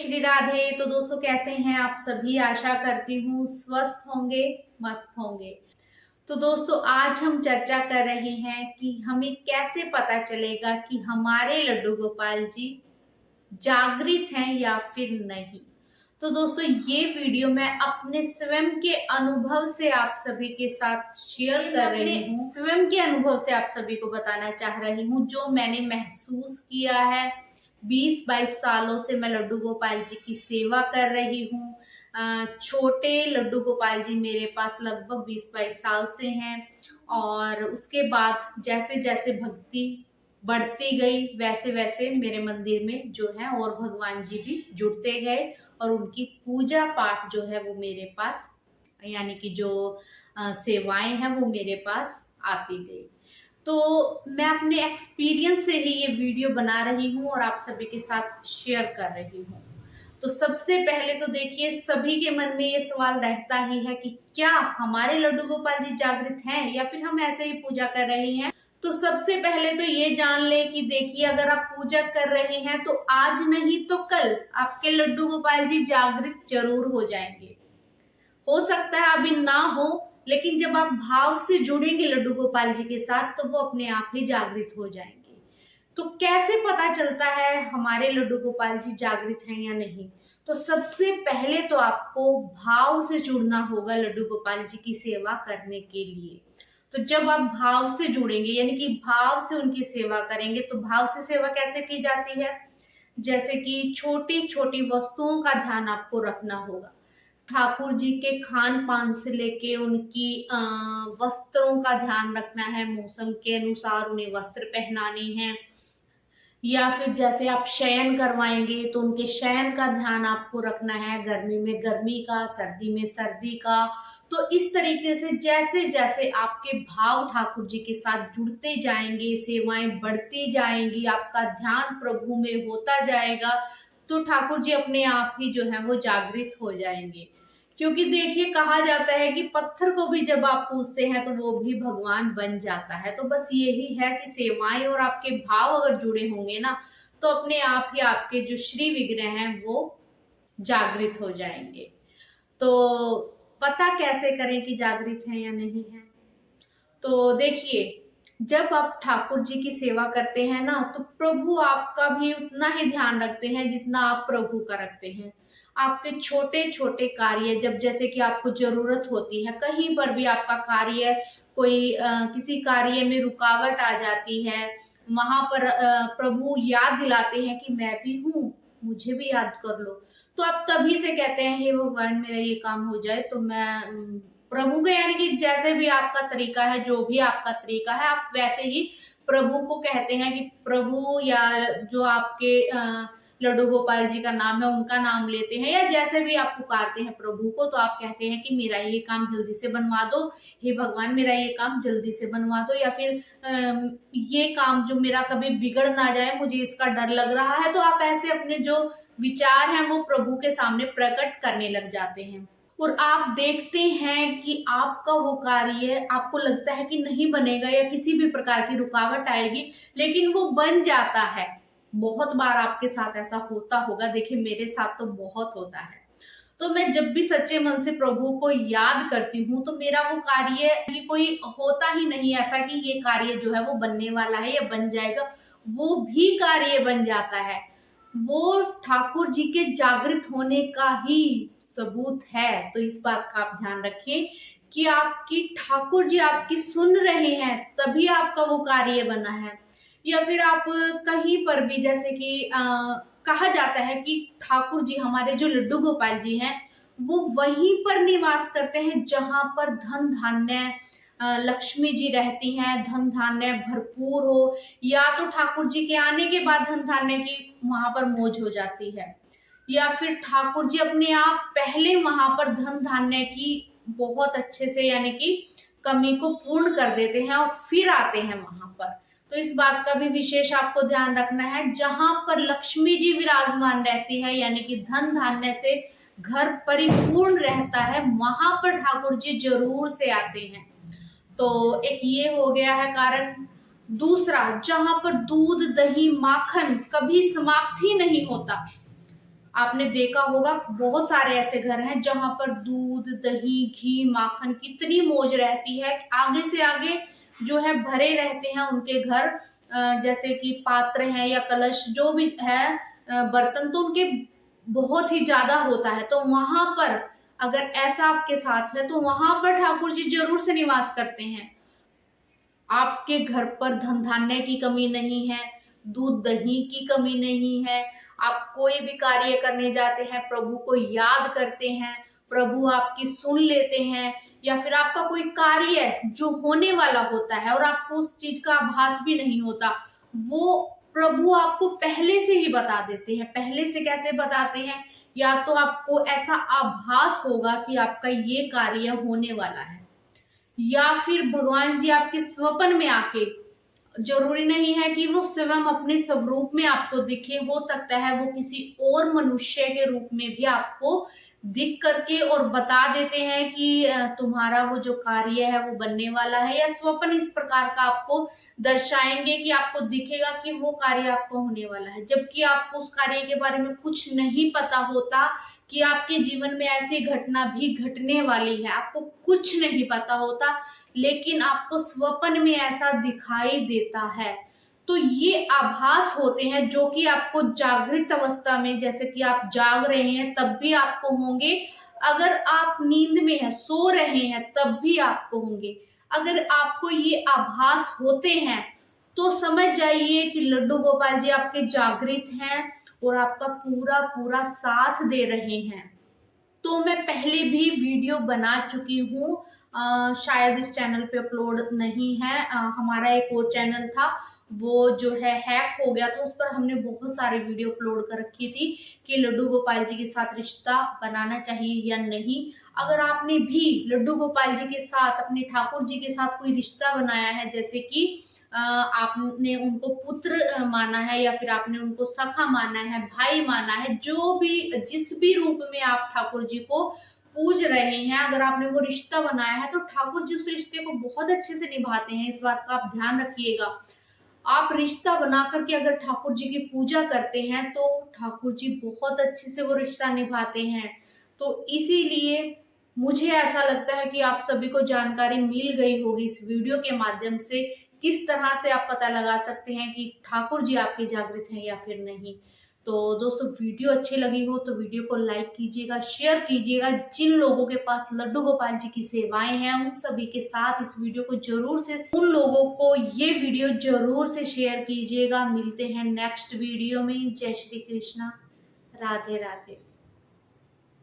श्री राधे। तो दोस्तों कैसे हैं आप सभी? आशा करती हूँ स्वस्थ होंगे, मस्त होंगे। तो दोस्तों आज हम चर्चा कर रहे हैं कि हमें कैसे पता चलेगा कि हमारे लड्डू गोपाल जी जागृत हैं या फिर नहीं। तो दोस्तों ये वीडियो मैं अपने स्वयं के अनुभव से आप सभी के साथ शेयर कर रही हूँ। स्वयं के अनुभव से आप सभी को बताना चाह रही हूँ जो मैंने महसूस किया है। 20-22 सालों से मैं लड्डू गोपाल जी की सेवा कर रही हूँ। छोटे लड्डू गोपाल जी मेरे पास लगभग 20-22 साल से हैं और उसके बाद जैसे जैसे भक्ति बढ़ती गई वैसे वैसे मेरे मंदिर में जो है और भगवान जी भी जुड़ते गए और उनकी पूजा पाठ जो है वो मेरे पास यानी कि जो सेवाएं हैं वो मेरे पास आती गई। तो मैं अपने एक्सपीरियंस से ही ये वीडियो बना रही हूँ और आप सभी के साथ शेयर कर रही हूँ। तो सबसे पहले तो देखिए सभी के मन में ये सवाल रहता ही है कि क्या हमारे लड्डू गोपाल जी जागृत हैं या फिर हम ऐसे ही पूजा कर रहे हैं। तो सबसे पहले तो ये जान ले कि देखिए अगर आप पूजा कर रहे हैं तो आज नहीं तो कल आपके लड्डू गोपाल जी जागृत जरूर हो जाएंगे। हो सकता है अभी ना हो, लेकिन जब आप भाव से जुड़ेंगे लड्डू गोपाल जी के साथ तो वो अपने आप ही जागृत हो जाएंगे। तो कैसे पता चलता है हमारे लड्डू गोपाल जी जागृत हैं या नहीं? तो सबसे पहले तो आपको भाव से जुड़ना होगा लड्डू गोपाल जी की सेवा करने के लिए। तो जब आप भाव से जुड़ेंगे यानी कि भाव से उनकी सेवा करेंगे, तो भाव से सेवा कैसे की जाती है? जैसे कि छोटी छोटी वस्तुओं का ध्यान आपको रखना होगा। ठाकुर जी के खान पान से लेके उनकी वस्त्रों का ध्यान रखना है, मौसम के अनुसार उन्हें वस्त्र पहनाने हैं। या फिर जैसे आप शयन करवाएंगे तो उनके शयन का ध्यान आपको रखना है, गर्मी में गर्मी का, सर्दी में सर्दी का। तो इस तरीके से जैसे जैसे आपके भाव ठाकुर जी के साथ जुड़ते जाएंगे, सेवाएं बढ़ती जाएंगी, आपका ध्यान प्रभु में होता जाएगा, तो ठाकुर जी अपने आप ही जो है वो जागृत हो जाएंगे। क्योंकि देखिए कहा जाता है कि पत्थर को भी जब आप पूजते हैं तो वो भी भगवान बन जाता है। तो बस यही है कि सेवाएं और आपके भाव अगर जुड़े होंगे ना तो अपने आप ही आपके जो श्री विग्रह हैं वो जागृत हो जाएंगे। तो पता कैसे करें कि जागृत हैं या नहीं है? तो देखिए जब आप ठाकुर जी की सेवा करते हैं ना तो प्रभु आपका भी उतना ही ध्यान रखते हैं जितना आप प्रभु का रखते हैं। आपके छोटे छोटे कार्य जब जैसे कि आपको जरूरत होती है, कहीं पर भी आपका कार्य कोई किसी कार्य में रुकावट आ जाती है, वहां पर प्रभु याद दिलाते हैं कि मैं भी हूँ, मुझे भी याद कर लो। तो आप तभी से कहते हैं हे भगवान मेरा ये काम हो जाए। तो मैं प्रभु के यानी कि जैसे भी आपका तरीका है, जो भी आपका तरीका है, आप वैसे ही प्रभु को कहते हैं कि प्रभु, या जो आपके लड्डू गोपाल जी का नाम है उनका नाम लेते हैं, या जैसे भी आप पुकारते हैं प्रभु को तो आप कहते हैं कि मेरा ये काम जल्दी से बनवा दो, हे भगवान मेरा ये काम जल्दी से बनवा दो, या फिर ये काम जो मेरा कभी बिगड़ ना जाए, मुझे इसका डर लग रहा है। तो आप ऐसे अपने जो विचार हैं वो प्रभु के सामने प्रकट करने लग जाते हैं और आप देखते हैं कि आपका वो कार्य आपको लगता है कि नहीं बनेगा या किसी भी प्रकार की रुकावट आएगी, लेकिन वो बन जाता है। बहुत बार आपके साथ ऐसा होता होगा, देखिए मेरे साथ तो बहुत होता है। तो मैं जब भी सच्चे मन से प्रभु को याद करती हूँ तो मेरा वो कार्य ये कोई होता ही नहीं ऐसा कि ये कार्य जो है वो बनने वाला है या बन जाएगा, वो भी कार्य बन जाता है। वो ठाकुर जी के जागृत होने का ही सबूत है। तो इस बात का आप ध्यान रखिए कि आपकी ठाकुर जी आपकी सुन रहे हैं तभी आपका वो कार्य बना है। या फिर आप कहीं पर भी जैसे कि कहा जाता है कि ठाकुर जी हमारे जो लड्डू गोपाल जी हैं वो वहीं पर निवास करते हैं जहां पर धन धान्य लक्ष्मी जी रहती हैं, धन धान्य भरपूर हो, या तो ठाकुर जी के आने के बाद धन धान्य की वहां पर मौज हो जाती है, या फिर ठाकुर जी अपने आप पहले वहां पर धन धान्य की बहुत अच्छे से यानी कि कमी को पूर्ण कर देते हैं और फिर आते हैं वहां पर। तो इस बात का भी विशेष आपको ध्यान रखना है, जहां पर लक्ष्मी जी विराजमान रहती है यानी कि धन धान्य से घर परिपूर्ण रहता है, वहां पर ठाकुर जी जरूर से आते हैं। तो एक ये हो गया है कारण। दूसरा, जहां पर दूध दही माखन कभी समाप्त ही नहीं होता, आपने देखा होगा बहुत सारे ऐसे घर हैं जहां पर दूध, दही, घी, माखन की इतनी मौज रहती है, आगे से आगे जो है भरे रहते हैं उनके घर। जैसे कि पात्र हैं या कलश जो भी है, बर्तन तो उनके बहुत ही ज्यादा होता है। तो वहां पर अगर ऐसा आपके साथ है तो वहां पर ठाकुर जी जरूर से निवास करते हैं। आपके घर पर धन धान्य की कमी नहीं है, दूध दही की कमी नहीं है। आप कोई भी कार्य करने जाते हैं, प्रभु को याद करते हैं, प्रभु आपकी सुन लेते हैं। या फिर आपका कोई कार्य है जो होने वाला होता है और आपको उस चीज का आभास भी नहीं होता, वो प्रभु आपको पहले से ही बता देते हैं। पहले से कैसे बताते हैं? या तो आपको ऐसा आभास होगा कि आपका ये कार्य होने वाला है, या फिर भगवान जी आपके स्वप्न में आके, जरूरी नहीं है कि वो स्वयं अपने स्वरूप में आपको दिखे, हो सकता है वो किसी और मनुष्य के रूप में भी आपको दिख करके और बता देते हैं कि तुम्हारा वो जो कार्य है वो बनने वाला है। या स्वप्न इस प्रकार का आपको दर्शाएंगे कि आपको दिखेगा कि वो कार्य आपको होने वाला है, जबकि आपको उस कार्य के बारे में कुछ नहीं पता होता कि आपके जीवन में ऐसी घटना भी घटने वाली है, आपको कुछ नहीं पता होता, लेकिन आपको स्वप्न में ऐसा दिखाई देता है। तो ये आभास होते हैं जो कि आपको जागृत अवस्था में, जैसे कि आप जाग रहे हैं तब भी आपको होंगे, अगर आप नींद में हैं, सो रहे हैं तब भी आपको होंगे। अगर आपको ये आभास होते हैं तो समझ जाइए कि लड्डू गोपाल जी आपके जागृत हैं और आपका पूरा पूरा साथ दे रहे हैं। तो मैं पहले भी वीडियो बना चुकी हूँ, शायद इस चैनल पे अपलोड नहीं है। हमारा एक और चैनल था, वो जो है हैक हो गया था, उस पर हमने बहुत सारे वीडियो अपलोड कर रखी थी कि लड्डू गोपाल जी के साथ रिश्ता बनाना चाहिए या नहीं। अगर आपने भी लड्डू गोपाल जी के साथ, अपने ठाकुर जी के साथ कोई रिश्ता बनाया है, जैसे कि आपने उनको पुत्र माना है या फिर आपने उनको सखा माना है, भाई माना है, जो भी जिस भी रूप में आप ठाकुर जी को पूज रहे हैं, अगर आपने वो रिश्ता बनाया है तो ठाकुर जी उस रिश्ते को बहुत अच्छे से निभाते हैं। इस बात का आप ध्यान रखिएगा। आप रिश्ता बना करके अगर ठाकुर जी की पूजा करते हैं तो ठाकुर जी बहुत अच्छे से वो रिश्ता निभाते हैं। तो इसीलिए मुझे ऐसा लगता है कि आप सभी को जानकारी मिल गई होगी इस वीडियो के माध्यम से, किस तरह से आप पता लगा सकते हैं कि ठाकुर जी आपके जागृत हैं या फिर नहीं। तो दोस्तों, वीडियो अच्छी लगी हो तो वीडियो को लाइक कीजिएगा, शेयर कीजिएगा। जिन लोगों के पास लड्डू गोपाल जी की सेवाएं हैं उन सभी के साथ इस वीडियो को जरूर से, उन लोगों को ये वीडियो जरूर से शेयर कीजिएगा। मिलते हैं नेक्स्ट वीडियो में। जय श्री कृष्णा, राधे राधे।